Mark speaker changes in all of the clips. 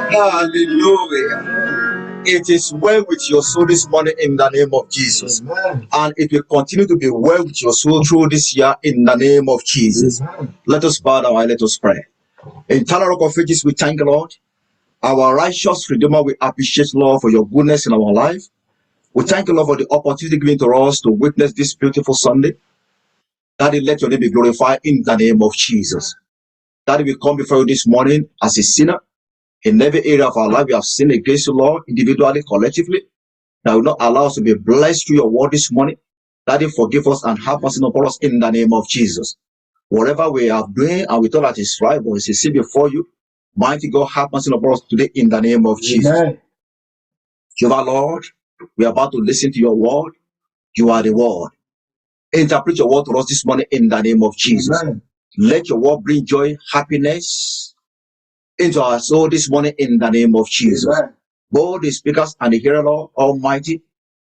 Speaker 1: Hallelujah. It is well with your soul this morning in the name of Jesus. Amen. And it will continue to be well with your soul through this year in the name of Jesus. Amen. Let us bow down and let us pray. Eternal Rock of Ages, we thank the Lord. Our righteous Redeemer, we appreciate, Lord, for your goodness in our life. We thank you, Lord, for the opportunity given to us to witness this beautiful Sunday. Daddy, let your name be glorified in the name of Jesus. Daddy, we come before you this morning as a sinner. In every area of our life, we have sinned against you, Lord, individually, collectively. That will not allow us to be blessed through your word this morning. Daddy, forgive us and have mercy upon us in the name of Jesus. Whatever we are doing and we thought that is right, but it's a sin before you, mighty God, have mercy upon us today in the name of Jesus. Jehovah Lord, we are about to listen to your word. You are the word. Interpret your word to us this morning in the name of Jesus. Amen. Let your word bring joy, happiness into our soul this morning in the name of Jesus. Amen. Both the speakers and the hearer, Lord Almighty,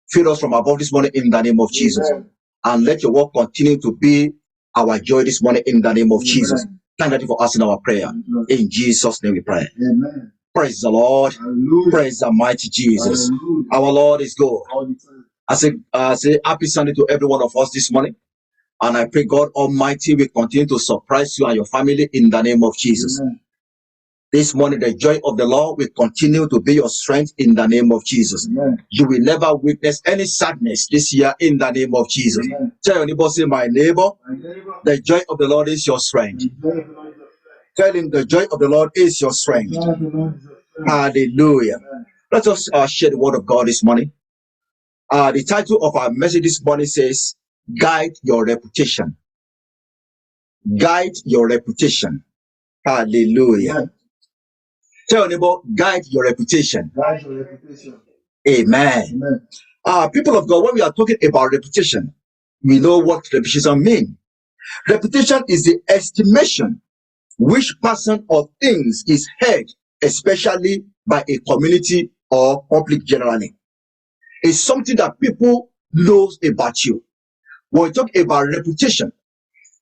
Speaker 1: fill us from above this morning in the name of Jesus. Amen. And let your word continue to be our joy this morning in the name of Amen. Jesus. Thank you for answering our prayer. Amen. In Jesus' name we pray. Amen. Praise the Lord. Hallelujah. Praise the mighty Jesus. Hallelujah. Our Lord is good. I say happy Sunday to every one of us this morning. And I pray God Almighty will continue to surprise you and your family in the name of Jesus. Amen. This morning, the joy of the Lord will continue to be your strength in the name of Jesus. Amen. You will never witness any sadness this year in the name of Jesus. Amen. Tell your neighbor, say, my neighbor, the joy of the Lord is your strength. Tell him the joy of the Lord is your strength. Hallelujah. Amen. Let us share the word of God this morning. The title of our message this morning says, Guide Your Reputation. Guide your reputation. Hallelujah. Amen. Tell your neighbor, guide your reputation. Guide your reputation. Amen. Amen. People of God, when we are talking about reputation, we know what reputation means. Reputation is the estimation which person or things is held, especially by a community or public generally. It's something that people knows about you. When we talk about reputation,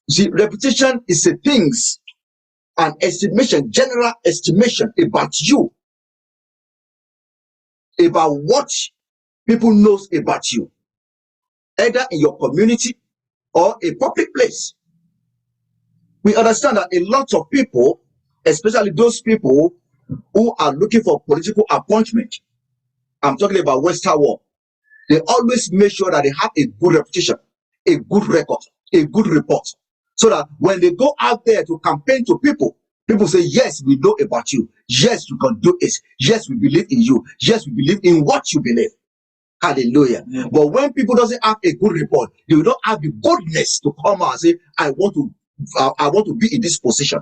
Speaker 1: see, reputation is a things, an estimation, general estimation about you, about what people knows about you, either in your community or a public place. We understand that a lot of people, especially those people who are looking for political appointment, I'm talking about Western world, they always make sure that they have a good reputation, a good record, a good report, so that when they go out there to campaign to people, people say, yes, we know about you. Yes, you can do it. Yes, we believe in you. Yes, we believe in what you believe. Hallelujah. Yeah. But when people doesn't have a good report, they will not have the boldness to come out and say, I want to be in this position.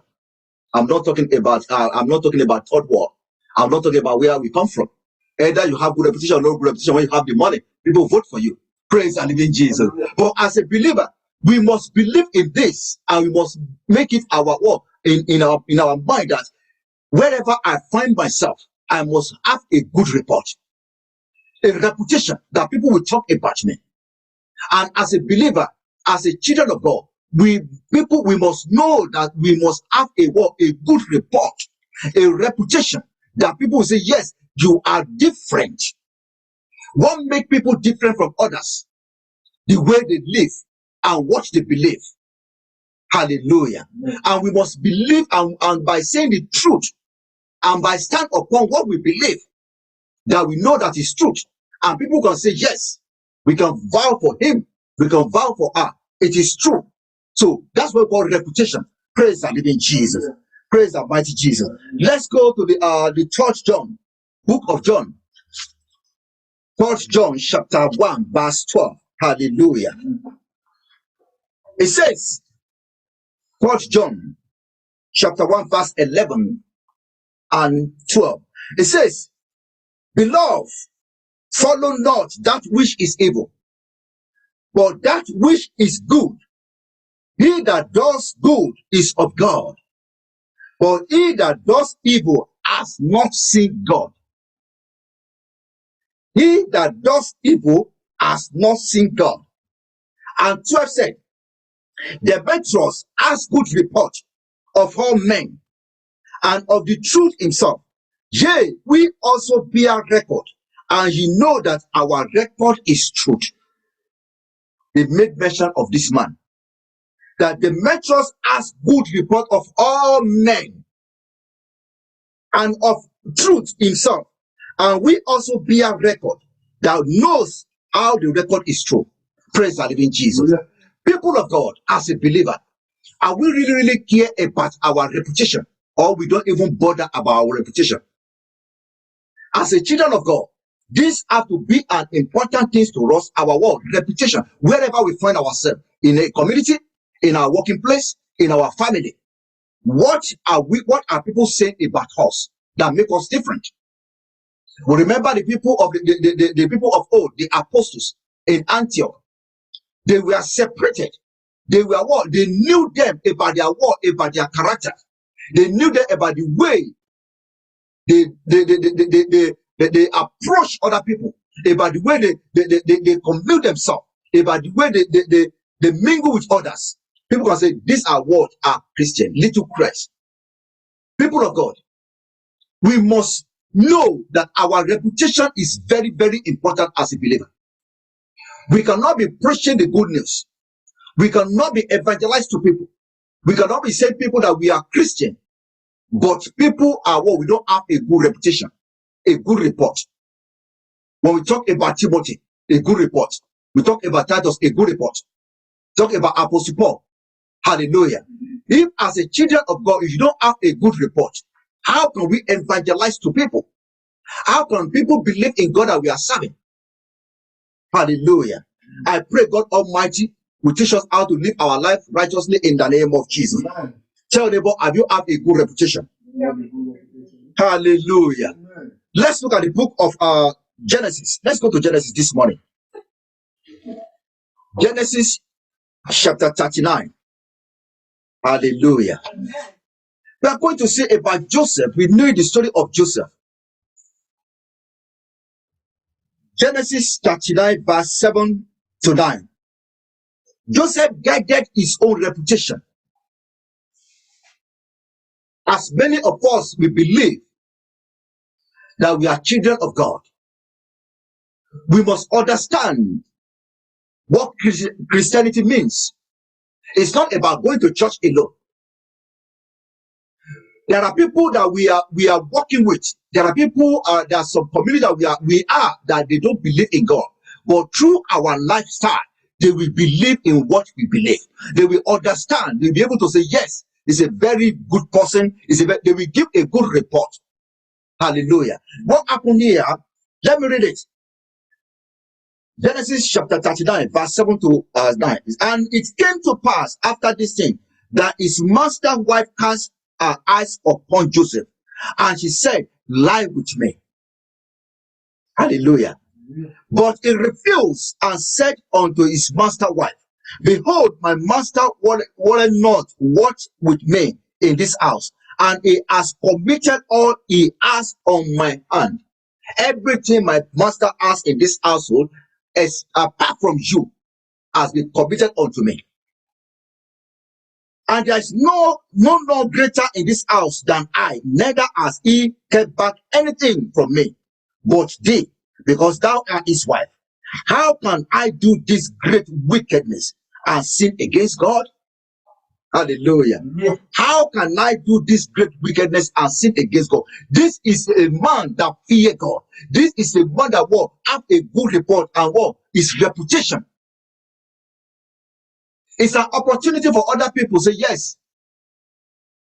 Speaker 1: I'm not talking about third world. I'm not talking about where we come from. Either you have good reputation or no good reputation. When you have the money, people vote for you. Praise the living Jesus. But as a believer, we must believe in this, and we must make it our work in our mind that wherever I find myself, I must have a good report, a reputation that people will talk about me. And as a believer, as a children of God, we must know that we must have a good report, a reputation that people will say, yes, you are different. What makes people different from others? The way they live and what they believe. Hallelujah. And we must believe, and by saying the truth and by stand upon what we believe, that we know that is truth. And people can say, yes, we can vow for him, we can vow for her. It is true. So that's what we call reputation. Praise the living Jesus. Praise the mighty Jesus. Let's go to the 3rd John, book of John. 3rd John chapter 1, verse 12. Hallelujah. It says, 3rd John chapter 1, verse 11 and 12. It says, Beloved, follow not that which is evil, but that which is good. He that does good is of God, but he that does evil has not seen God. He that does evil has not seen God. And 12 said, Demetrius has good report of all men and of the truth himself. Yea, we also bear record, and ye know that our record is truth. They made mention of this man, that Demetrius has good report of all men and of truth himself. And we also bear record that knows how the record is true. Praise the living Jesus. Yeah. People of God, as a believer, are we really care about our reputation, or we don't even bother about our reputation? As a children of God, these have to be an important thing to us, our word, reputation, wherever we find ourselves, in a community, in our working place, in our family. What are people saying about us that make us different? We remember the people of the people of old, the apostles in Antioch. They were separated. They were what? They knew them about their word, about their character. They knew them about the way they approach other people, about the way they commute themselves, about the way they mingle with others. People can say, these are what are Christian, little Christ. People of God, we must know that our reputation is very, very important as a believer. We cannot be preaching the good news. We cannot be evangelized to people. We cannot be saying people that we are Christian, but people are what? We don't have a good reputation, a good report. When we talk about Timothy, a good report. We talk about Titus, a good report. Talk about Apostle Paul. Hallelujah. If as a children of God, if you don't have a good report, how can we evangelize to people? How can people believe in God that we are serving? Hallelujah. I pray God Almighty will teach us how to live our life righteously in the name of Jesus. Amen. Tell neighbor, have you have a good reputation? Hallelujah. Amen. Let's look at the book of Genesis. Let's go to Genesis this morning. Genesis chapter 39. Hallelujah. Amen. We are going to say about Joseph. We know the story of Joseph. Genesis 39 verse 7 to 9. Joseph guided his own reputation. As many of us, we believe that we are children of God. We must understand what Christianity means. It's not about going to church alone. There are people that we are working with. There are people, there are some community that we are that they don't believe in God. But through our lifestyle, they will believe in what we believe. They will understand. They'll be able to say, yes, he's a very good person. They will give a good report. Hallelujah. What happened here? Let me read it. Genesis chapter 39, verse 7 to 9. And it came to pass after this thing that his master's wife cast her eyes upon Joseph, and she said, lie with me. Hallelujah. But he refused and said unto his master's wife, behold, my master will not watch with me in this house, and he has committed all he has on my hand. Everything my master has in this household, is apart from you, has been committed unto me. And there is no greater in this house than I, neither has he kept back anything from me, but thee, because thou art his wife. How can I do this great wickedness and sin against God? Hallelujah. Yeah. How can I do this great wickedness and sin against God? This is a man that fear God. This is a man that will have a good report and what his reputation. It's an opportunity for other people to say, yes,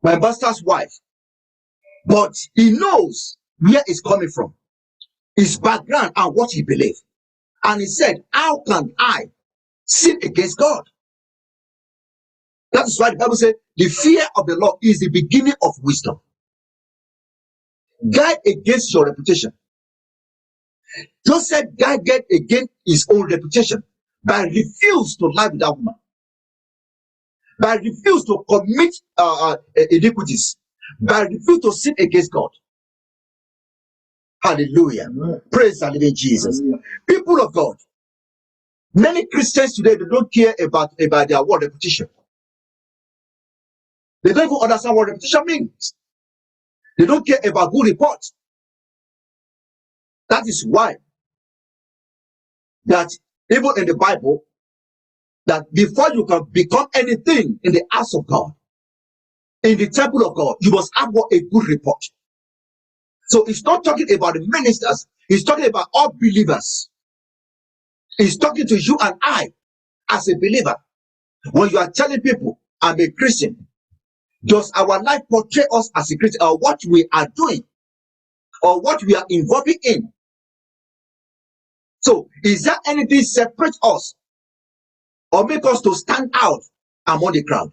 Speaker 1: my master's wife. But he knows where it's coming from, his background and what he believes. And he said, how can I sin against God? That is why the Bible said, the fear of the Lord is the beginning of wisdom. Guide against your reputation. Joseph guided against his own reputation by refusing to lie with that woman. by refuse to commit iniquities, by refuse to sin against God. Hallelujah. Praise the living Jesus. People of God, many Christians today, they don't care about their word repetition. They don't even understand what repetition means. They don't care about good reports. That is why that even in the Bible, that before you can become anything in the house of God, in the temple of God, you must have a good report. So it's not talking about the ministers, it's talking about all believers. It's talking to you and I as a believer. When you are telling people, I'm a Christian, does our life portray us as a Christian, or what we are doing, or what we are involving in? So is there anything separate us or make us to stand out among the crowd?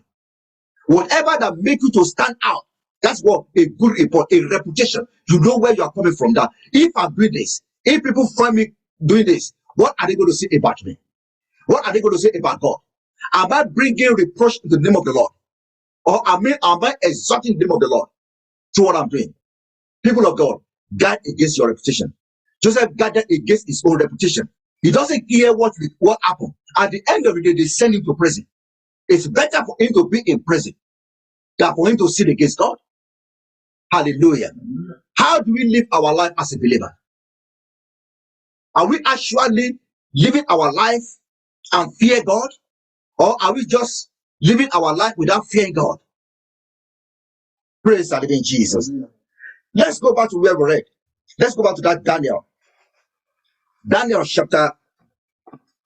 Speaker 1: Whatever that make you to stand out, that's what a good report, a reputation. You know where you are coming from. That if I do this, if people find me doing this, what are they going to say about me? What are they going to say about God? Am I bringing reproach to the name of the Lord? Or am I exalting the name of the Lord to what I'm doing? People of God, guard against your reputation. Joseph guarded against his own reputation. He doesn't care what happened. At the end of the day, they send him to prison. It's better for him to be in prison than for him to sin against God. Hallelujah. How do we live our life as a believer? Are we actually living our life and fear God? Or are we just living our life without fearing God? Praise the living Jesus. Let's go back to where we read. Let's go back to that Daniel. Daniel chapter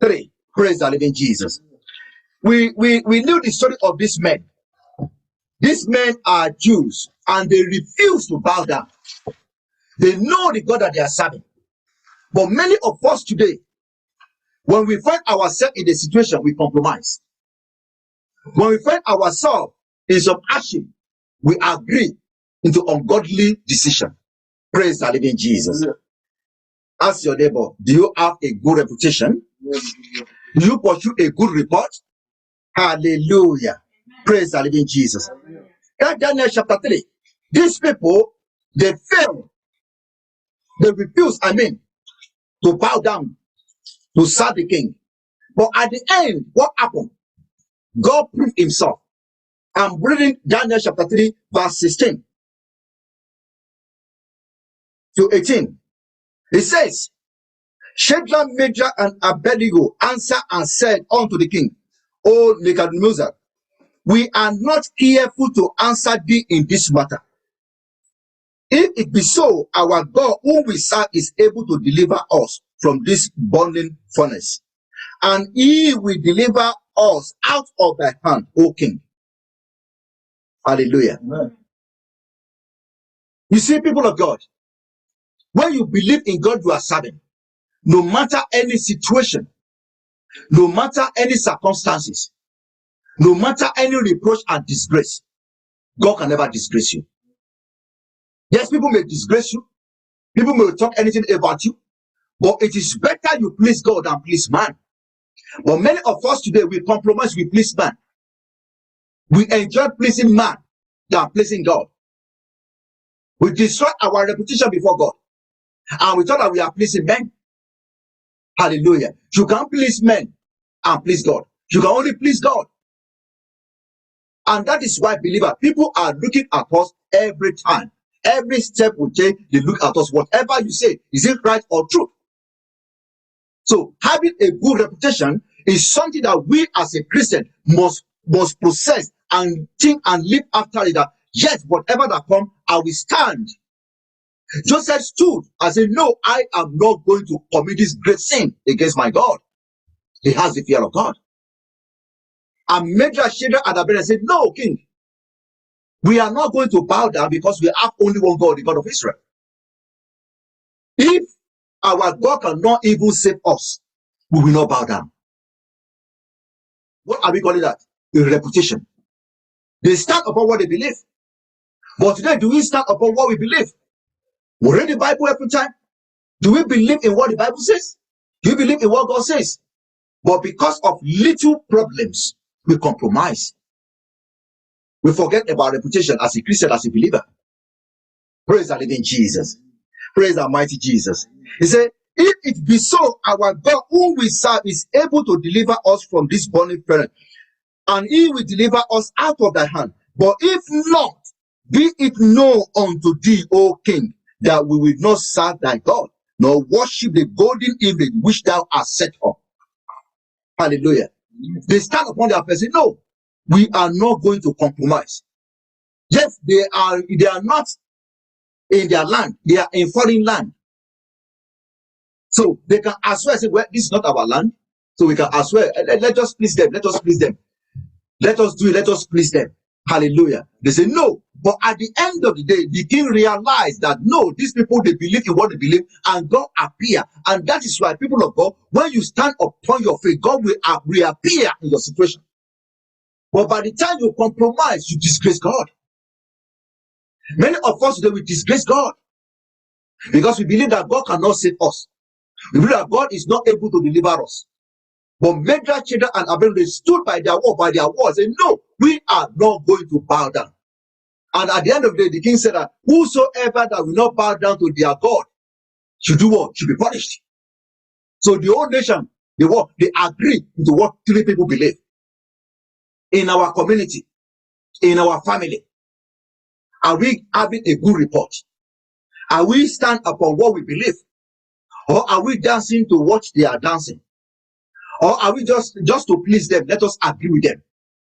Speaker 1: 3. Praise the living Jesus. We knew the story of these men. These men are Jews and they refuse to bow down. They know the God that they are serving. But many of us today, when we find ourselves in the situation, we compromise. When we find ourselves in some action, we agree into ungodly decision. Praise the living Jesus. Ask your neighbor, do you have a good reputation? Do you pursue a good report? Hallelujah. Praise the living Jesus. That Daniel chapter 3. These people, they fail. They refuse, to bow down to serve the king. But at the end, what happened? God proved himself. I'm reading Daniel chapter 3, verse 16 to 18. It says, Shadrach, Meshach, and Abednego answered and said unto the king, O Nebuchadnezzar, we are not careful to answer thee in this matter. If it be so, our God whom we serve is able to deliver us from this burning furnace, and he will deliver us out of thy hand, O king. Hallelujah. Amen. You see, people of God, when you believe in God you are serving, no matter any situation, no matter any circumstances, no matter any reproach and disgrace, God can never disgrace you. Yes, people may disgrace you, people may talk anything about you, but it is better you please God than please man. But many of us today, we compromise, we please man. We enjoy pleasing man than pleasing God. We destroy our reputation before God, and we thought that we are pleasing men. Hallelujah. You can't please men and please God. You can only please God. And that is why, believer, people are looking at us every time. Every step we take, they look at us. Whatever you say, is it right or true? So having a good reputation is something that we as a Christian must possess and think and live after it. That yes, whatever that comes, I will stand. Joseph stood and said, no, I am not going to commit this great sin against my God. He has the fear of God. And Meshach, Shadrach, and Abednego said, no, king, we are not going to bow down because we have only one God, the God of Israel. If our God cannot even save us, we will not bow down. What are we calling that? A reputation. They stand upon what they believe. But today, do we stand upon what we believe? We read the Bible every time. Do we believe in what the Bible says? Do you believe in what God says? But because of little problems, we compromise. We forget about reputation as a Christian, as a believer. Praise the living Jesus. Praise the mighty Jesus. He said, if it be so, our God whom we serve is able to deliver us from this burning furnace, and he will deliver us out of thy hand. But if not, be it known unto thee, O king, that we will not serve thy God, nor worship the golden image which thou hast set up. Hallelujah. They stand upon their face. No, we are not going to compromise. Yes, they are not in their land, they are in foreign land. So they can as well say, well, this is not our land. So we can as well let us please them, let us please them. Let us do it, let us please them. Hallelujah. They say no. But at the end of the day, the king realized that no, these people, they believe in what they believe, and God appear. And that is why, people of God, when you stand upon your faith, God will reappear in your situation. But by the time you compromise, you disgrace God. Many of us today will disgrace God because we believe that God cannot save us. We believe that God is not able to deliver us. But Meshach, Shadrach, and Abednego, they stood by their word, saying, no, we are not going to bow down. And at the end of the day, the king said that whosoever that will not bow down to their God should do what? Should be punished. So the whole nation, they agree to what three people believe. In our community, in our family, are we having a good report? Are we stand upon what we believe? Or are we dancing to what they are dancing? Or are we just to please them? Let us agree with them.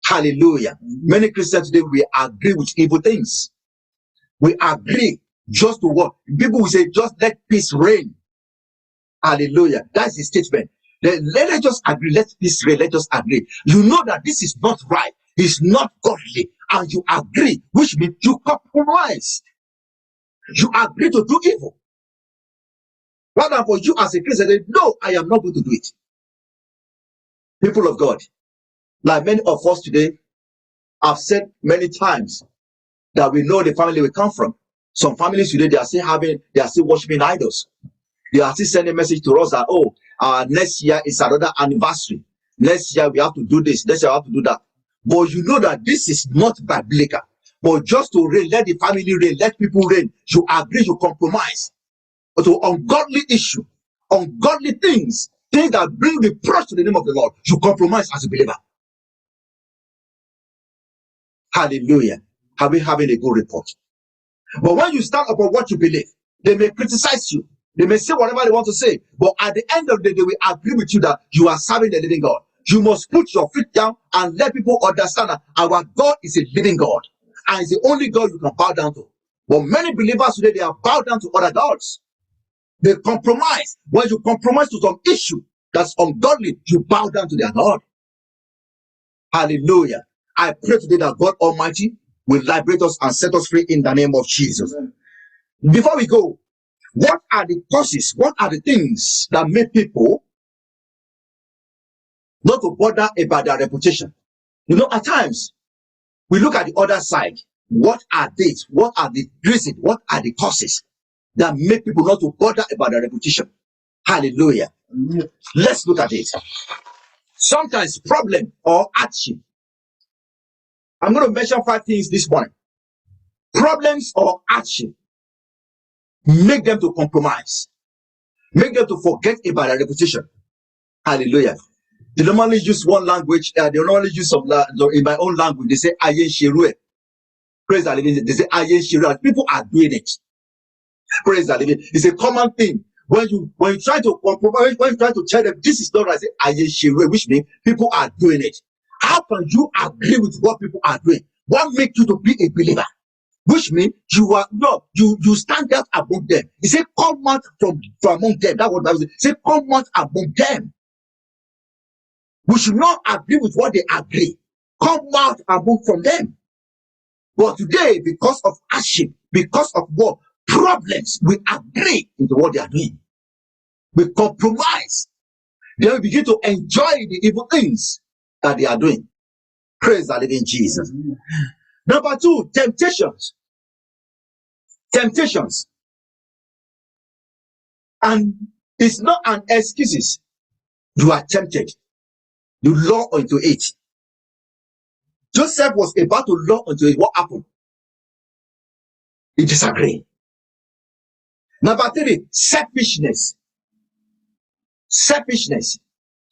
Speaker 1: Hallelujah. Many Christians today, we agree with evil things. We agree just to what? People will say, just let peace reign. Hallelujah. That's the statement. Let us agree. Let peace reign. Let us agree. You know that this is not right. It's not godly. And you agree, which means you compromise. You agree to do evil. Rather for you as a Christian, no, I am not going to do it. People of God, like many of us today, I've said many times that we know the family we come from. Some families today, they are still worshiping idols. They are still sending a message to us that, oh, next year is another anniversary. Next year we have to do this. Next year we have to do that. But you know that this is not biblical. But just to reign, let the family reign, let people reign. You agree, you compromise. But to ungodly issue, ungodly things that bring reproach to the name of the Lord, you compromise as a believer. Hallelujah. Are we having a good report? But when you stand upon what you believe, they may criticize you. They may say whatever they want to say. But at the end of the day, they will agree with you that you are serving the living God. You must put your feet down and let people understand that our God is a living God. And it's the only God you can bow down to. But many believers today, they are bowed down to other gods. They compromise. When you compromise to some issue that's ungodly, you bow down to their God. Hallelujah. I pray today that God Almighty will liberate us and set us free in the name of Jesus. Amen. Before we go, what are the causes? What are the things that make people not to bother about their reputation? You know, at times, we look at the other side. What are these? What are the reasons? What are the causes that make people not to bother about their reputation? Hallelujah. Amen. Let's look at it. Sometimes problem or hardship. I'm going to mention 5 things this morning. Problems or hardship make them to compromise. Make them to forget about their reputation. Hallelujah. They normally use one language. They normally use some in my own language. They say ayen shirue. Praise the living. They say ayen shirue. People are doing it. Praise the living. It's a common thing. When you try to compromise, when you try to tell them this is not right, say ayen shirue, which means people are doing it. How can you agree with what people are doing? What makes you to be a believer? Which means you stand out among them. He said, come out from among them. That's what Bible says. Say, come out among them. We should not agree with what they agree. Come out among from them. But today, because of hardship, because of what problems, we agree with what they are doing. We compromise. Then we begin to enjoy the evil things that they are doing. Praise the living Jesus. Number 2, temptations. Temptations. And it's not an excuse. You are tempted. You lure into it. Joseph was about to launch into it. What happened? He disagreed. Number 3, selfishness. Selfishness.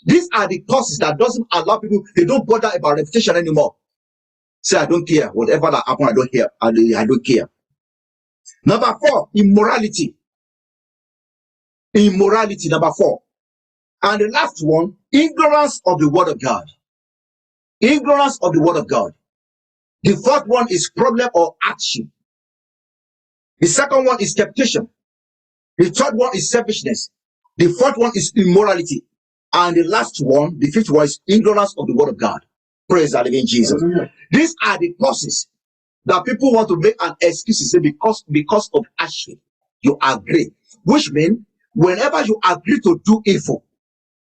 Speaker 1: These are the causes that doesn't allow people, they don't bother about reputation anymore. Say, I don't care. Whatever that happens, I don't care. I don't care. Number 4, immorality. Immorality, number 4. And the last one, ignorance of the word of God. Ignorance of the word of God. The fourth one is problem or action. The second one is temptation. The third one is selfishness. The fourth one is immorality. And the last one, the fifth one, is ignorance of the word of God. Praise the living Jesus. These are the causes that people want to make an excuse to say because of action, you agree. Which means whenever you agree to do evil,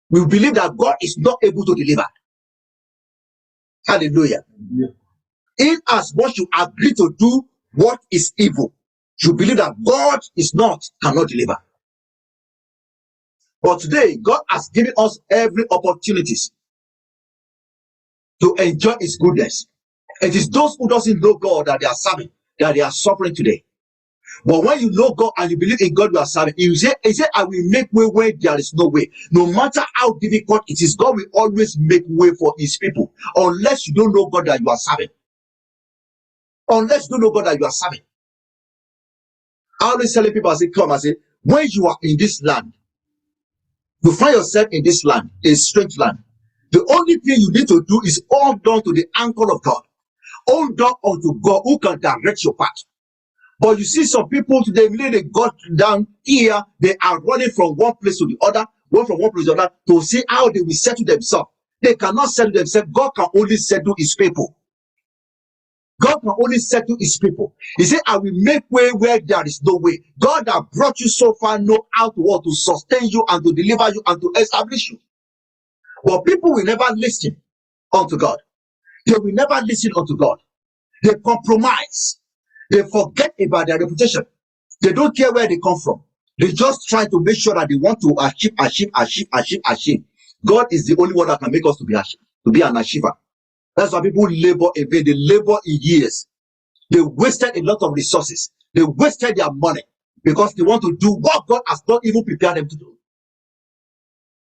Speaker 1: we believe that God is not able to deliver. Hallelujah. In as much you agree to do what is evil, you believe that God cannot deliver. But today, God has given us every opportunities to enjoy his goodness. It is those who doesn't know God that they are serving, that they are suffering today. But when you know God and you believe in God you are serving, he said, I will make way where there is no way. No matter how difficult it is, God will always make way for his people. Unless you don't know God that you are serving. Unless you don't know God that you are serving. I always tell people, I say, come, I say, when you are in this land, you find yourself in this land, a strange land. The only thing you need to do is hold on to the anchor of God. Hold on unto God who can direct your path. But you see some people today, when they got down here, they are running from one place to the other, from one place to the other, to see how they will settle themselves. They cannot settle themselves. God can only settle his people. God can only settle his people. He said, I will make way where there is no way. God that brought you so far know how to sustain you and to deliver you and to establish you. But people will never listen unto God. They will never listen unto God. They compromise. They forget about their reputation. They don't care where they come from. They just try to make sure that they want to achieve. God is the only one that can make us to be an achiever. That's why people labor a bit. They labor in years. They wasted a lot of resources. They wasted their money because they want to do what God has not even prepared them to do.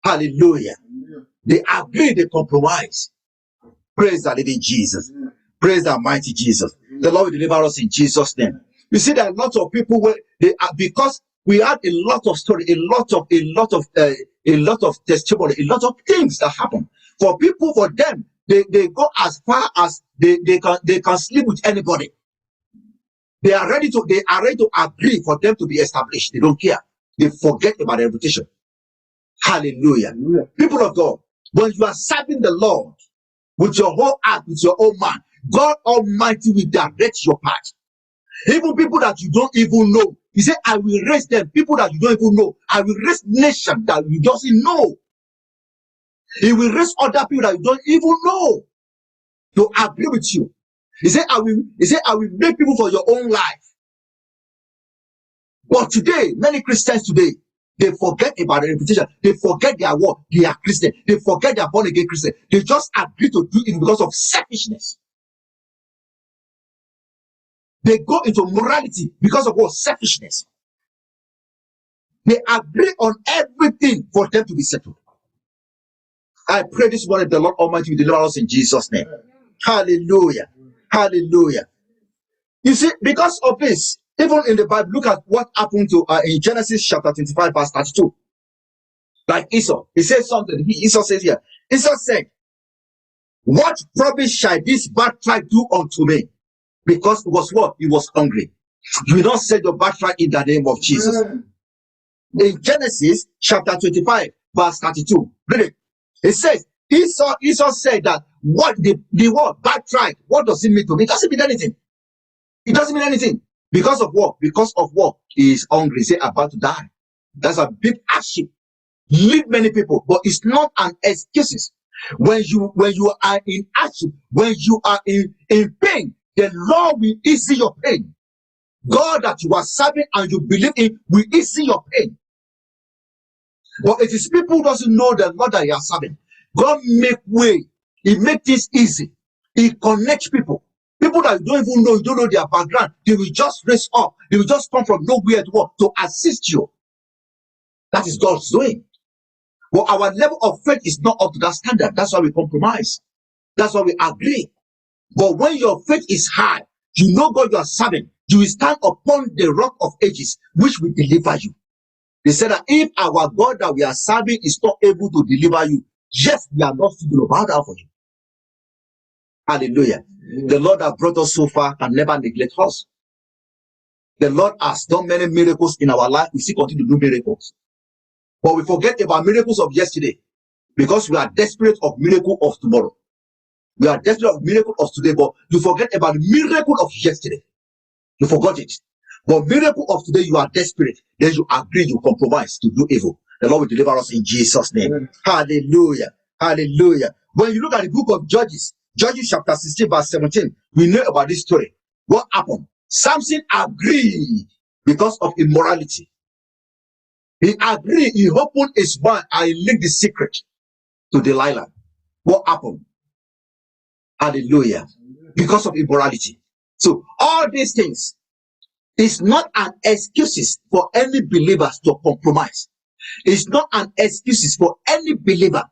Speaker 1: Hallelujah. They agree, they compromise. Praise the living Jesus. Praise the mighty Jesus. The Lord will deliver us in Jesus' name. You see, there are lots of people where they are, because we had a lot of story, a lot of testimony, a lot of things that happen. For people, for them, they go as far as they can sleep with anybody. They are ready to agree for them to be established. They don't care. They forget about their reputation. Hallelujah. People of God, when you are serving the Lord with your whole heart, with your whole mind, God Almighty will direct your path. Even people that you don't even know, he said, I will raise them. People that you don't even know, I will raise nations that you doesn't know. He will raise other people that you don't even know to agree with you. He said, I will make people for your own life. But today, many Christians today, they forget about their reputation. They forget their word. They are Christian. They forget they are born again Christian. They just agree to do it because of selfishness. They go into morality because of what? Selfishness. They agree on everything for them to be settled. I pray this morning the Lord Almighty will deliver us in Jesus' name. Hallelujah. Hallelujah. You see, because of this, even in the Bible, look at what happened to in Genesis chapter 25, verse 32. Like Esau, he says something. Esau says here, Esau said, what profit shall this birthright do unto me? Because it was what? He was hungry. You will not sell your birthright in the name of Jesus. In Genesis chapter 25, verse 32, read it. It says, Esau said that what the word birthright, what does it mean to me? It doesn't mean anything. It doesn't mean anything. Because of what? Because of what? He is hungry. He said about to die. That's a big hardship. Lead many people, but it's not an excuse. When you are in hardship, when you are in pain, the Lord will ease your pain. God that you are serving and you believe in will ease your pain. But it is people who doesn't know the Lord that you are serving. God make way. He make this easy. He connects people. People that you don't even know, you don't know their background, they will just raise up. They will just come from nowhere to work to assist you. That is God's doing. But our level of faith is not up to that standard. That's why we compromise. That's why we agree. But when your faith is high, you know God you are serving, you will stand upon the rock of ages, which will deliver you. They said that if our God that we are serving is not able to deliver you, yes, we are not going to bow down for you. Hallelujah. The Lord that brought us so far can never neglect us. The Lord has done many miracles in our life. We still continue to do miracles. But we forget about miracles of yesterday because we are desperate of miracle of tomorrow. We are desperate of miracle of today, but you forget about the miracle of yesterday. You forgot it. But miracle of today, you are desperate. Then you agree, you compromise to do evil. The Lord will deliver us in Jesus' name. Amen. Hallelujah. Hallelujah. When you look at the book of Judges, Judges chapter 16, verse 17, we know about this story. What happened? Samson agreed because of immorality. He agreed, he opened his mouth and he leaked the secret to Delilah. What happened? Hallelujah. Because of immorality. So all these things is not an excuse for any believers to compromise. It's not an excuse for any believer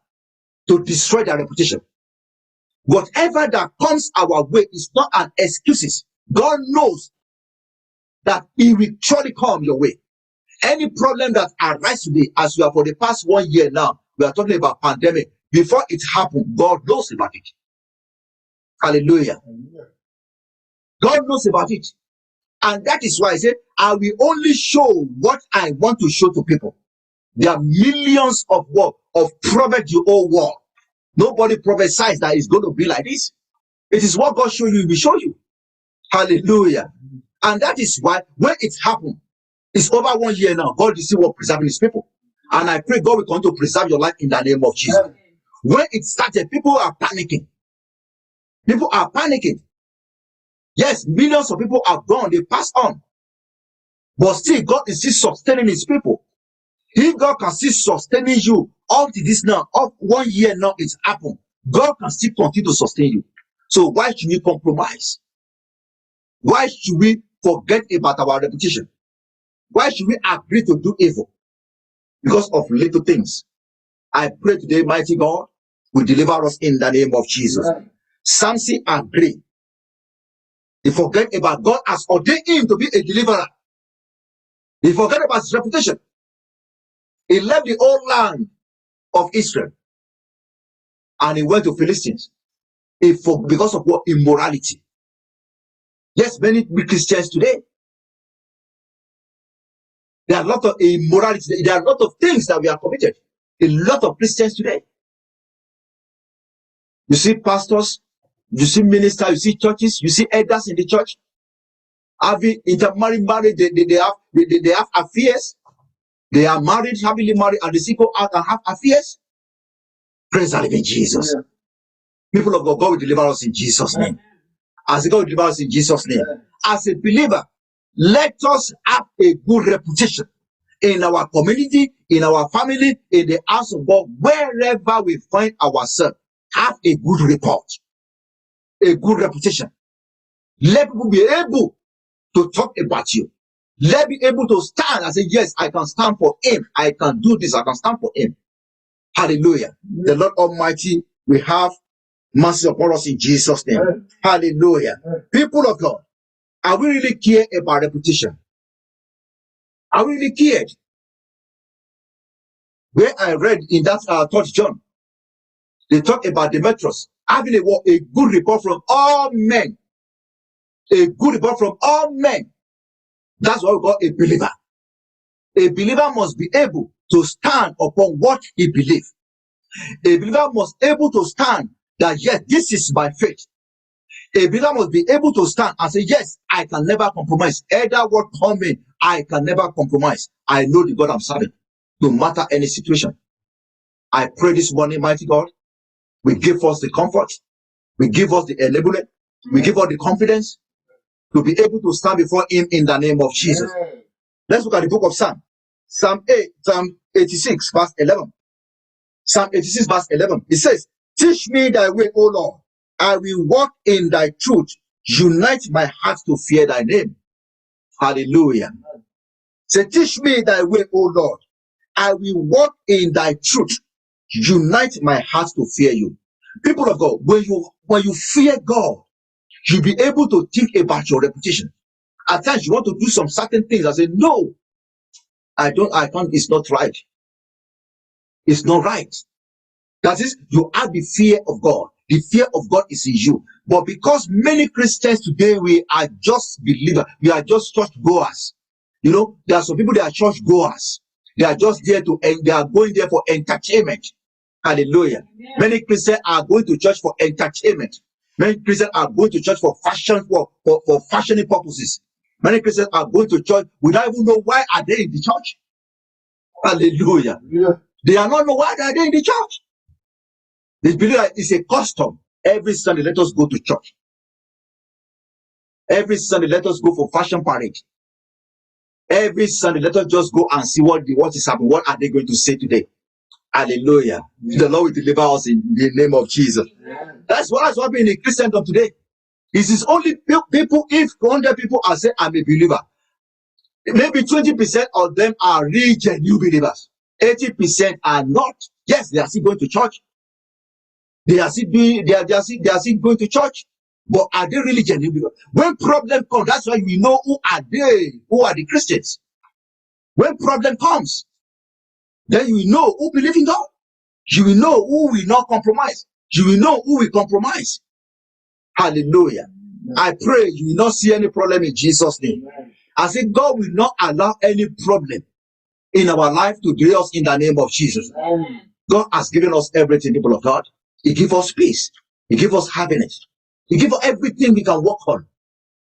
Speaker 1: to destroy their reputation. Whatever that comes our way is not an excuse. God knows that He will surely come your way. Any problem that arises today, as we are for the past 1 year now, we are talking about pandemic. Before it happened, God knows about it. Hallelujah. God knows about it. And that is why I said, I will only show what I want to show to people. There are millions of prophets the whole world. Nobody prophesies that it's going to be like this. It is what God show you, He will show you. Hallelujah. And that is why when it happened, it's over 1 year now. God is still preserving His people. And I pray God will continue to preserve your life in the name of Jesus. When it started, people are panicking. People are panicking. Yes, millions of people are gone. They passed on. But still, God is still sustaining His people. If God can still sustaining you up to this now, up 1 year now, it's happened. God can still continue to sustain you. So why should we compromise? Why should we forget about our reputation? Why should we agree to do evil? Because of little things. I pray today, mighty God, will deliver us in the name of Jesus. Amen. Samson agreed. He forget about God has ordained him to be a deliverer. He forget about his reputation. He left the old land of Israel and he went to Philistines. Because of what? Immorality. Yes, many Christians today, there are a lot of immorality. There are a lot of things that we are committed. A lot of Christians today. You see pastors, you see ministers, you see churches, you see elders in the church having intermarried marriage. They have affairs. They are married, happily married, and they still go out and have affairs. Praise the living Jesus. Yeah. People of God, God will deliver us in Jesus' name. As God will deliver us in Jesus' name. As a believer, let us have a good reputation in our community, in our family, in the house of God, wherever we find ourselves. Have a good report, a good reputation. Let people be able to talk about you. Let be able to stand and say, yes, I can stand for Him. I can do this. I can stand for Him. Hallelujah. The Lord Almighty will have mercy upon us in Jesus' name. Hallelujah. People of God, are we really care about reputation? Are we really cared? Where I read in that 3rd John, they talk about Demetrius having a good report from all men. A good report from all men. That's what we call a believer. A believer must be able to stand upon what he believes. A believer must be able to stand that, yes, this is my faith. A believer must be able to stand and say, yes, I can never compromise. Either what come in, I can never compromise. I know the God I'm serving, no matter any situation. I pray this morning, mighty God, we give us the comfort, we give us the enablement, we give us the confidence to be able to stand before Him in the name of Jesus. Let's look at the book of Psalm. Psalm 86, verse 11. Psalm 86, verse 11. It says, teach me thy way, O Lord, I will walk in thy truth. Unite my heart to fear thy name. Hallelujah. Say, teach me thy way, O Lord. I will walk in thy truth. Unite my heart to fear you. People of God, when you fear God, you'll be able to think about your reputation. At times you want to do some certain things. I say, no, I can't, it's not right. It's not right. That is, you have the fear of God. The fear of God is in you. But because many Christians today, we are just believers, we are just church goers. You know, there are some people that are church goers. They are just there they are going there for entertainment. Hallelujah. Amen. Many Christians are going to church for entertainment. Many Christians are going to church for fashion, for fashioning purposes. Many Christians are going to church without even know why are they in the church. Hallelujah. Yeah. They are not know why are they in the church. They believe that it's a custom. Every Sunday, let us go to church. Every Sunday, let us go for fashion parade. Every Sunday, let us just go and see what is happening. What are they going to say today? Hallelujah. Yeah. The Lord will deliver us in the name of Jesus. Yeah. That's what's happening in Christendom today. It is only people, if 100 people are saying, I'm a believer, maybe 20% of them are real genuine believers. 80% are not. Yes, they are still going to church. They are still going to church. But are they really genuine believers? When problem comes, that's why we know who are they, who are the Christians. When problem comes, then you know who believe in God. You will know who will not compromise. You will know who will compromise. Hallelujah. I pray you will not see any problem in Jesus' name. I say God will not allow any problem in our life to derail us in the name of Jesus. God has given us everything, people of God. He gives us peace. He gives us happiness. He gives us everything we can work on.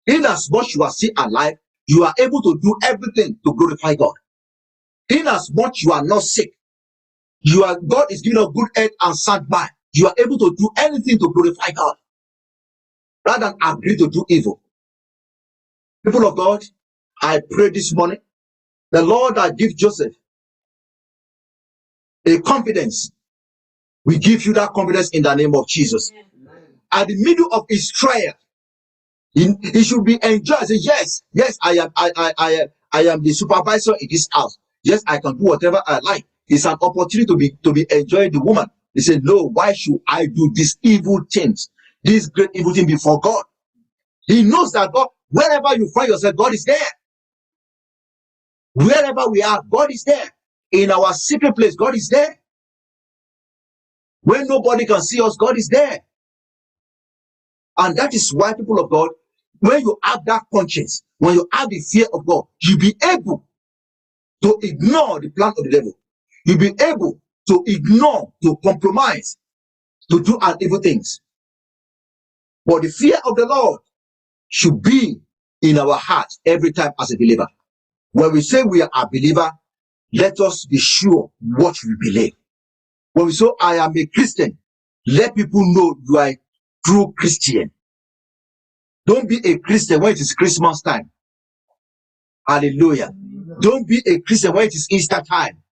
Speaker 1: In as much you are still alive, you are able to do everything to glorify God. In as much you are not sick, God is giving us good health and sound mind. You are able to do anything to glorify God rather than agree to do evil. People of God, I pray this morning, the Lord that give Joseph a confidence, we give you that confidence in the name of Jesus. At the middle of his trial, he should be enjoyed. Say, yes, I am the supervisor in this house. Yes, I can do whatever I like. It's an opportunity to be enjoying the woman. He said, no, why should I do these evil things? This great evil thing before God. He knows that God, wherever you find yourself, God is there. Wherever we are, God is there. In our secret place, God is there. When nobody can see us, God is there. And that is why, people of God, when you have that conscience, when you have the fear of God, you'll be able to ignore the plan of the devil. You'll be able to ignore, to compromise, to do evil things. But the fear of the Lord should be in our hearts every time as a believer. When we say we are a believer, let us be sure what we believe. When we say I am a Christian, let people know you are a true Christian. Don't be a Christian when it is Christmas time. Hallelujah. Don't be a Christian when it is Easter time.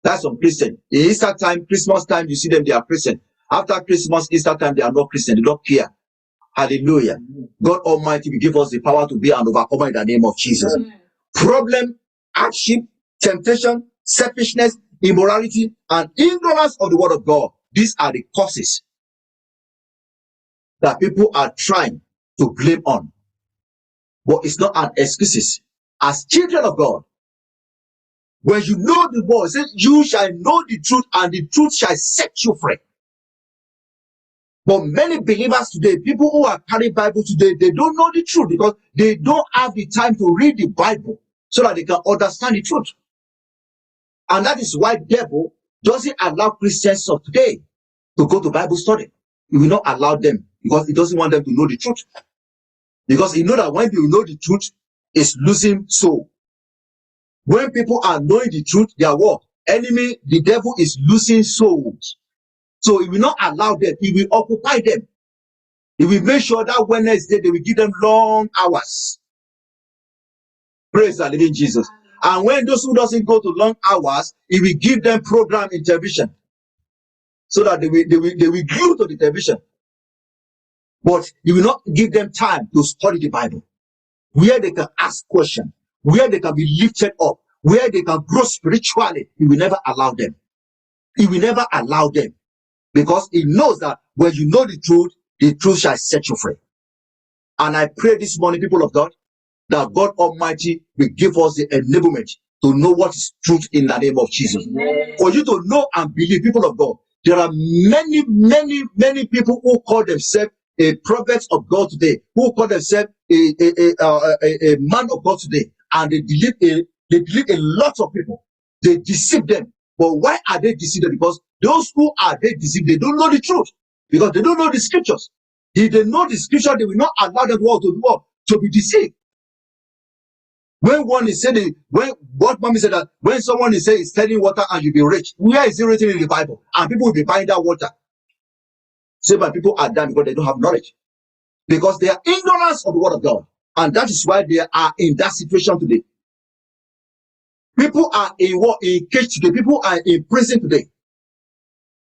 Speaker 1: That's some Christian. In Easter time, Christmas time, you see them, they are Christian. After Christmas, Easter time, they are not Christian. They don't care. Hallelujah. God Almighty will give us the power to be an overcomer in the name of Jesus. Problem, hardship, temptation, selfishness, immorality, and ignorance of the word of God. These are the causes that people are trying to blame on. But it's not an excuse. As children of God, when you know the word, it says, you shall know the truth, and the truth shall set you free. But many believers today, people who are carrying Bible today, they don't know the truth because they don't have the time to read the Bible so that they can understand the truth. And that is why the devil doesn't allow Christians of today to go to Bible study. He will not allow them because he doesn't want them to know the truth. Because he knows that when they know the truth, it's losing soul. When people are knowing the truth, their work, enemy, the devil is losing souls. So he will not allow them. He will occupy them. He will make sure that Wednesday they will give them long hours. Praise the living Jesus. And when those who doesn't go to long hours, he will give them program in television, so that they will glue to the television. But you will not give them time to study the Bible, where they can ask questions, where they can be lifted up, where they can grow spiritually. He will never allow them. He will never allow them, because he knows that when you know the truth shall set you free. And I pray this morning, people of God, that God Almighty will give us the enablement to know what is truth in the name of Jesus. Amen. For you to know and believe, people of God, there are many people who call themselves a prophet of God today, who call themselves a man of God today, and they delete a lot of people. They deceive them. But why are they deceived? Because those who are they deceived, they don't know the truth, because they don't know the scriptures. If they know the scripture, they will not allow them to be deceived. When one is saying, when what mommy said, that when someone is saying studying water and you'll be rich, where is it written in the Bible? And people will be buying that water. Say, but people are done because they don't have knowledge, because they are ignorant of the word of God, and that is why they are in that situation today. People are in war, in cage today. People are in prison today.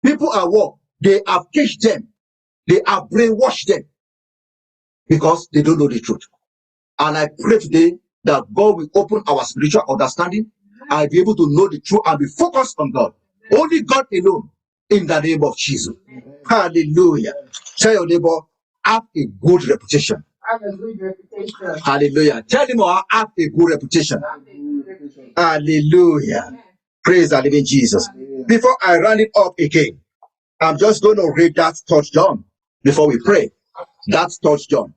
Speaker 1: People are war. They have caged them. They have brainwashed them because they don't know the truth. And I pray today that God will open our spiritual understanding and be able to know the truth and be focused on God. Only God alone, in the name of Jesus. Hallelujah. Tell your neighbor, have a good reputation.
Speaker 2: Have a good reputation.
Speaker 1: Hallelujah. Tell him, have a good reputation. Hallelujah. Praise the living Jesus. Before I round it up again, I'm just going to read that 3rd John before we pray. That's 3rd John.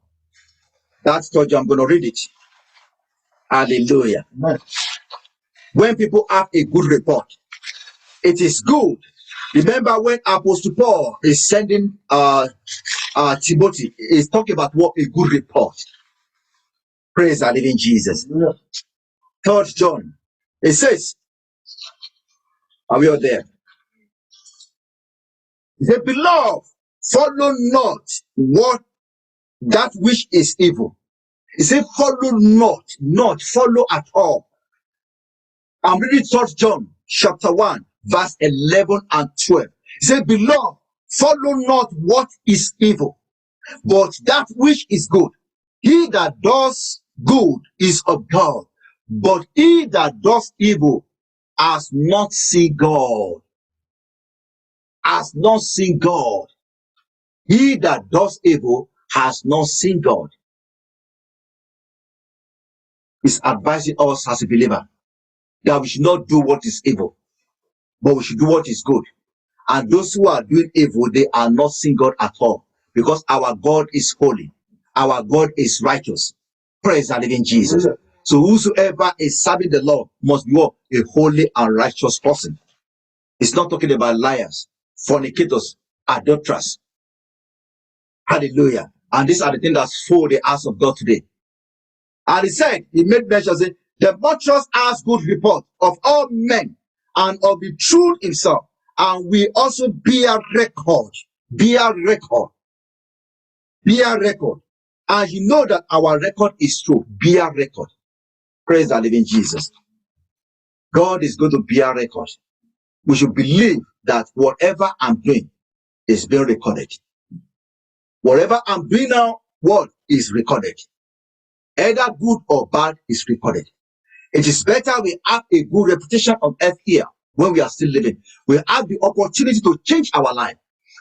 Speaker 1: That's 3rd John. I'm going to read it. Hallelujah. Amen. When people have a good report, it is good. Remember when Apostle Paul is sending Timothy, he's talking about what a good report. Praise the living Jesus. Yeah. 3rd John. It says, are we all there? It says, beloved, follow not what that which is evil. He said, follow not follow at all. I'm reading 3rd John chapter 1, verse 11 and 12. He said, beloved, follow not what is evil, but that which is good. He that does good is of God, but he that does evil has not seen God. Has not seen God. He that does evil has not seen God. He's advising us as a believer that we should not do what is evil, but we should do what is good. And those who are doing evil, they are not seeing God at all, because our God is holy. Our God is righteous. Praise the living Jesus. So whosoever is serving the Lord must be what? A holy and righteous person. It's not talking about liars, fornicators, adulterers. Hallelujah. And these are the things that fool the house of God today. And he said, he made mention, say, the virtuous has good report of all men and of the truth himself. And we also bear record. Bear record. Bear record. And you know that our record is true. Bear record. Praise the living Jesus. God is going to bear record. We should believe that whatever I'm doing is being recorded. Whatever I'm doing now, what is recorded? Either good or bad is recorded. It is better we have a good reputation on earth here when we are still living. We have the opportunity to change our life.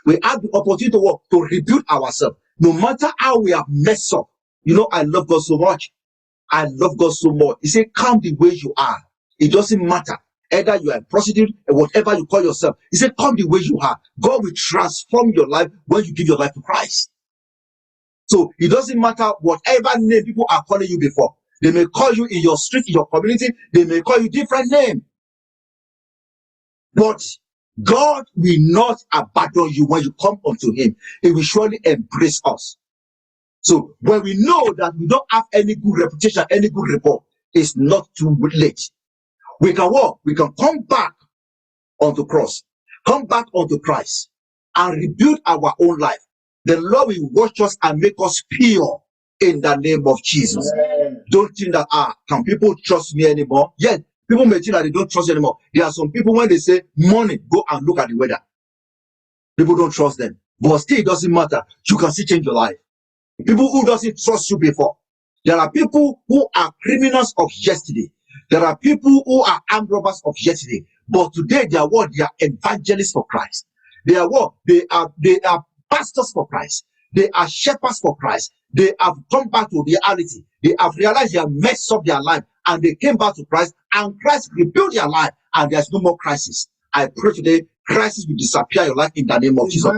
Speaker 1: We have the opportunity to work, to rebuild ourselves. No matter how we have messed up. You know, I love God so much. I love God so much. He said, come the way you are. It doesn't matter. Either you are a prostitute or whatever you call yourself. He said, come the way you are. God will transform your life when you give your life to Christ. So it doesn't matter whatever name people are calling you before. They may call you in your street, in your community. They may call you different name. But God will not abandon you when you come unto him. He will surely embrace us. So when we know that we don't have any good reputation, any good report, it's not too late. We can walk. We can come back onto cross. Come back onto Christ and rebuild our own life. The Lord will watch us and make us pure in the name of Jesus. Amen. Don't think that, can people trust me anymore? Yes, people may think that they don't trust you anymore. There are some people, when they say morning, go and look at the weather. People don't trust them. But still, it doesn't matter. You can still change your life. People who doesn't trust you before. There are people who are criminals of yesterday. There are people who are armed robbers of yesterday. But today they are what? They are evangelists for Christ. They are what? They are pastors for Christ. They are shepherds for Christ. They have come back to reality. They have realized they have messed up their life and they came back to Christ, and Christ rebuilt their life, and there's no more crisis. I pray today, crisis will disappear in your life in the name of Jesus.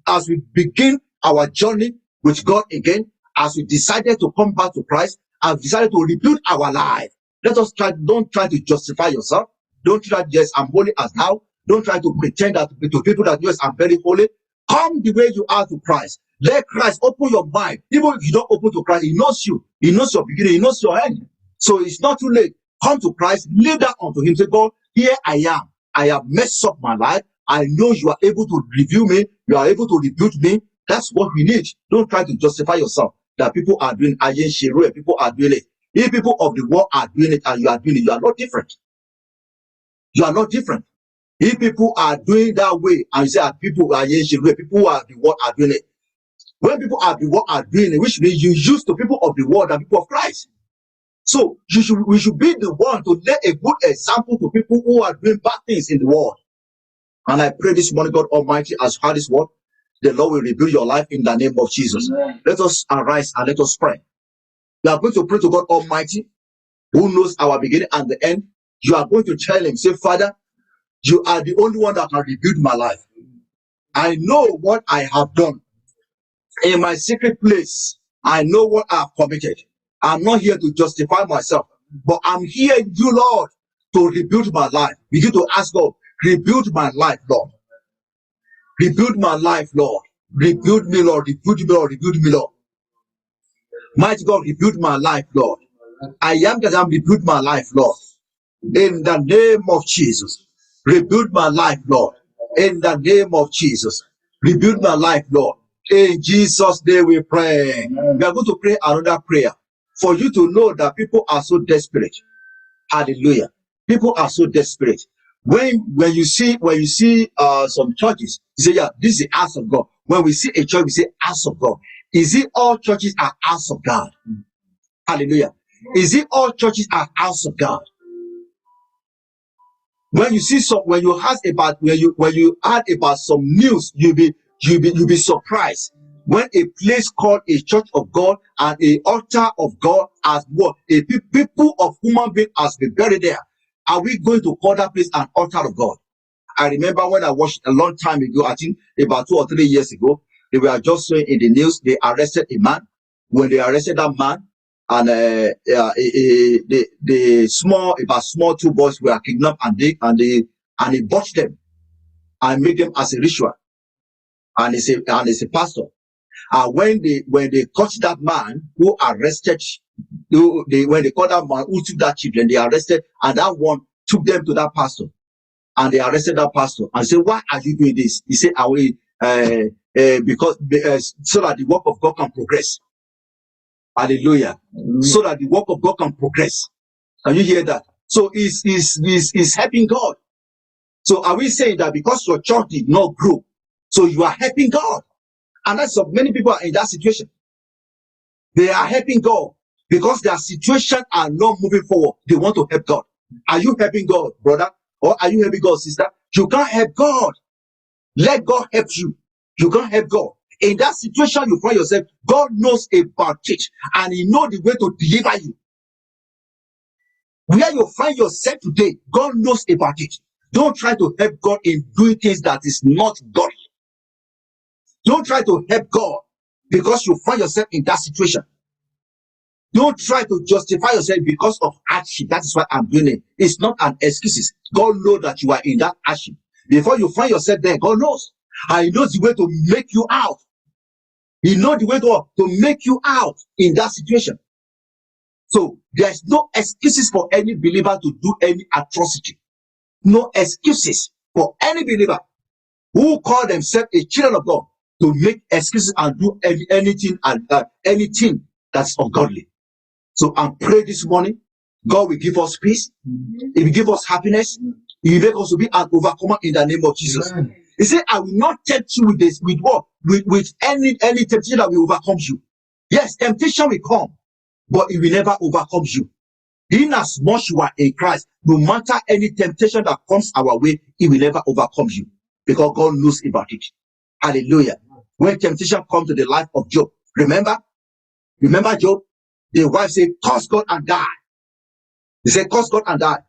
Speaker 1: As we begin our journey with God again, as we decided to come back to Christ and decided to rebuild our life, don't try to justify yourself. Don't try, yes, I'm holy as thou. Don't try to pretend that to people that, yes, I'm very holy. Come the way you are to Christ. Let Christ open your mind. Even if you don't open to Christ, He knows you. He knows your beginning. He knows your end. So it's not too late. Come to Christ. Lay that unto Him. Say, God, here I am. I have messed up my life. I know you are able to review me. You are able to rebuke me. That's what we need. Don't try to justify yourself that people are doing Ayen Shiru, people are doing it. If people of the world are doing it and you are doing it, you are not different. You are not different. If people are doing that way and you say people are Ayen Shiru, people who are the world are doing it. When people of the world are doing it, which means you use to people of the world and people of Christ. So we should be the one to let a good example to people who are doing bad things in the world. And I pray this morning, God Almighty, as you heard this word, the Lord will rebuild your life in the name of Jesus. Amen. Let us arise and let us pray. We are going to pray to God Almighty, who knows our beginning and the end. You are going to tell Him, say, Father, you are the only one that can rebuild my life. I know what I have done. In my secret place, I know what I have committed. I'm not here to justify myself, but I'm here, you Lord, to rebuild my life. Begin to ask God, rebuild my life, Lord. Rebuild my life, Lord. Rebuild me, Lord. Rebuild me, Lord. Rebuild me, Lord. Mighty God, rebuild my life, Lord. I am that I'm rebuild my life, Lord. In the name of Jesus. Rebuild my life, Lord. In the name of Jesus. Rebuild my life, Lord. In Jesus' name we pray. Amen. We are going to pray another prayer for you to know that people are so desperate. Hallelujah. People are so desperate. When you see some churches, you say, yeah, this is the house of God. When we see a church, we say house of God. Is it all churches are house of God? Hallelujah. Is it all churches are house of God? When you see when you ask about when you heard about some news, you'll be surprised. When a place called a church of God and a altar of God as what a people of human being has been buried there, are we going to call that place an altar of God? I remember when I watched a long time ago, I think about 2 or 3 years ago, they were just saying in the news they arrested a man. When they arrested that man, and the small 2 boys were kidnapped and he bought them and made them as a ritual, and he's a pastor. And when they caught that man who arrested, when they caught that man who took that children, they arrested, and that one took them to that pastor, and they arrested that pastor and said, "Why are you doing this?" He said, "I will because so that the work of God can progress." Hallelujah. So that the work of God can progress. Can you hear that? So is helping God. So are we saying that because your church did not grow, so you are helping God? And that's so many people are in that situation. They are helping God because their situation are not moving forward. They want to help God. Are you helping God, brother? Or are you helping God, sister? You can't help God. Let God help you. You can't help God. In that situation you find yourself, God knows about it and He knows the way to deliver you. Where you find yourself today, God knows about it. Don't try to help God in doing things that is not godly. Don't try to help God because you find yourself in that situation. Don't try to justify yourself because of hardship. That is why I'm doing it. It's not an excuse. God knows that you are in that hardship. Before you find yourself there, God knows. And He knows the way to make you out. He knows the way to make you out in that situation. So there's no excuses for any believer to do any atrocity. No excuses for any believer who call themselves a children of God to make excuses and do anything that's ungodly. So I pray this morning, God will give us peace. He will give us happiness. He will make us to be an overcomer in the name of Jesus. Amen. He said, I will not tempt you with this, with what? With any temptation that will overcome you. Yes, temptation will come, but it will never overcome you. In as much you are in Christ, no matter any temptation that comes our way, it will never overcome you because God knows about it. Hallelujah. When temptation comes to the life of Job, remember Job? The wife said, curse God and die. He said, curse God and die.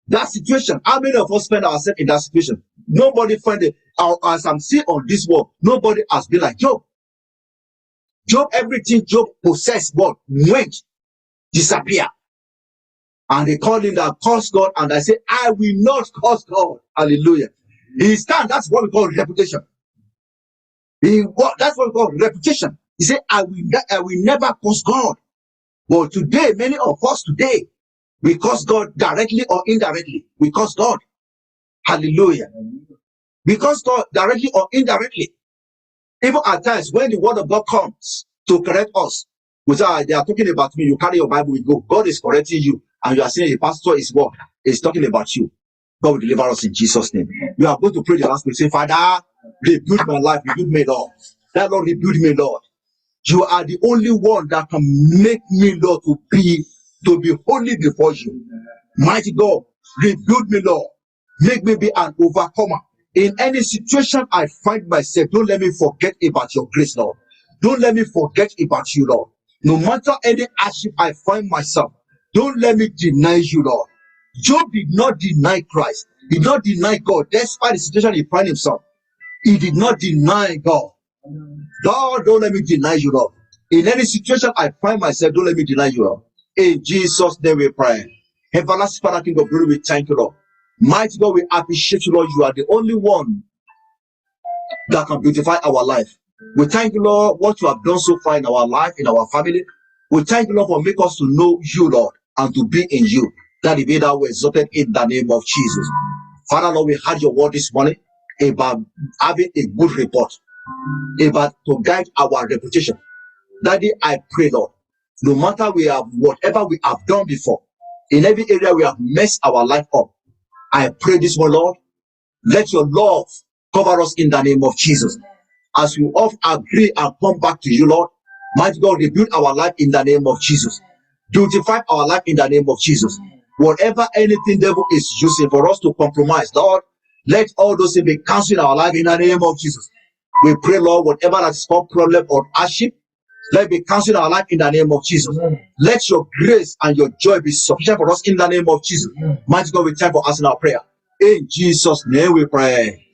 Speaker 1: That situation, how many of us find ourselves in that situation? Nobody find it. As I'm seeing on this world, nobody has been like Job. Job, everything Job possessed, what went, disappear. And they called him that curse God, and I say, I will not curse God. Hallelujah. He stand, that's what we call reputation. That's what we call reputation. He said, I will never curse God. But today, many of us today, we curse God directly or indirectly. We curse God. Hallelujah. We curse God directly or indirectly. Even at times when the word of God comes to correct us, we say, they are talking about me. You carry your Bible, you go. God is correcting you, and you are saying the pastor is what? Is talking about you. God will deliver us in Jesus' name. You are going to pray the last prayer. Say, Father, rebuild my life, rebuild me, Lord. That Lord, rebuild me, Lord. You are the only one that can make me, Lord, to be holy before you. Mighty God, rebuild me, Lord. Make me be an overcomer. In any situation I find myself, don't let me forget about your grace, Lord. Don't let me forget about you, Lord. No matter any hardship I find myself, don't let me deny you, Lord. Job did not deny Christ. He did not deny God. Despite the situation he found himself, he did not deny God. Lord, don't let me deny you, Lord. In any situation I find myself, don't let me deny you, Lord. In Jesus' name we pray. Everlasting Father, King of glory, we thank you, Lord. Mighty God, we appreciate you, Lord. You are the only one that can beautify our life. We thank you, Lord, what you have done so far in our life, in our family. We thank you, Lord, for making us to know you, Lord, and to be in you. That it be that we exalted in the name of Jesus. Father, Lord, we had your word this morning about having a good report, about to guide our reputation. Daddy, I pray, Lord, no matter whatever we have done before, in every area we have messed our life up, I pray this one, Lord, let your love cover us in the name of Jesus. As we all agree and come back to you, Lord, mighty God, rebuild our life in the name of Jesus. Beautify our life in the name of Jesus. Whatever anything devil is using for us to compromise, Lord, let all those things be cancelled in our life in the name of Jesus. We pray, Lord, whatever that is called problem or hardship, let it be cancelled in our life in the name of Jesus. Let your grace and your joy be sufficient for us in the name of Jesus. Mighty God, we thank for answering our prayer. In Jesus' name we pray.